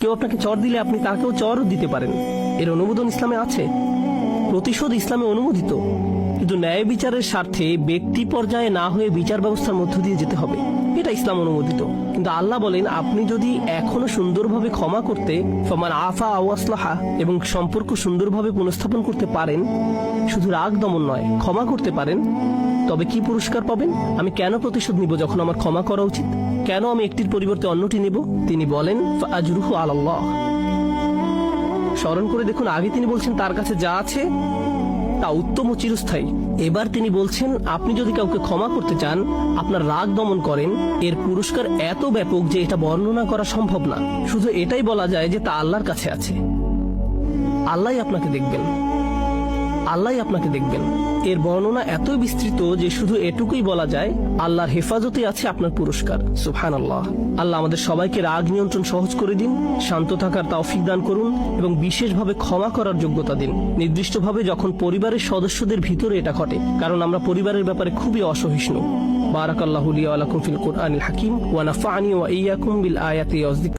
কেউ আপনাকে চর দিলে আপনি তাকেও চরও দিতে পারেন। এর অনুমোদন ইসলামে আছে। প্রতিশোধ ইসলামে অনুমোদিত, কিন্তু ন্যায় বিচারের স্বার্থে ব্যক্তি পর্যায়ে না হয়ে বিচার ব্যবস্থার মধ্য দিয়ে যেতে হবে, এটা ইসলাম অনুমোদিত। কিন্তু আল্লাহ বলেন, আপনি যদি এখনো সুন্দরভাবে ক্ষমা করতে ফামান আফা আও আসলাহা এবং সম্পর্ক সুন্দরভাবে পুনঃস্থাপন করতে পারেন, শুধু রাগ দমন নয়, ক্ষমা করতে পারেন, তবে কি পুরস্কার পাবেন? আমি কেন প্রতিশোধ নিব যখন আমার ক্ষমা করা উচিত? কেন আমি একটির পরিবর্তে অন্যটি নেব? তিনি বলেন, ফাআজরুহু আলাল্লাহ। স্মরণ করে দেখুন, আগে তিনি বলছেন তার কাছে যা আছে তা উত্তম ও চিরস্থায়ী। এবার তিনি বলছেন, আপনি যদি কাউকে ক্ষমা করতে চান, আপনার রাগ দমন করেন, এর পুরস্কার এত ব্যাপক যে এটা বর্ণনা করা সম্ভব না। শুধু এটাই বলা যায় যে তা আল্লাহর কাছে আছে। আল্লাহই আপনাকে দেখবেন, আল্লাহই আপনাকে দেখবেন। এর বর্ণনা এতই বিস্তৃত যে শুধু এটুকুই বলা যায়, আল্লাহর হেফাজতে আছে আপনার পুরস্কার। সুবহানাল্লাহ। আল্লাহ আমাদের সবাইকে রাগ নিয়ন্ত্রণ সহজ করে দিন, শান্ত থাকার তৌফিক দান করুন এবং বিশেষভাবে ক্ষমা করার যোগ্যতা দিন, নির্দিষ্টভাবে যখন পরিবারের সদস্যদের ভিতরে এটা ঘটে, কারণ আমরা পরিবারের ব্যাপারে খুবই অসহিষ্ণু। বারাকাল্লাহু লি ওয়া লাকুম ফিল কুরআনিল হাকিম ওয়া নাফা'নি ওয়া ইয়্যাকুম বিল আয়াতি ওয়াজ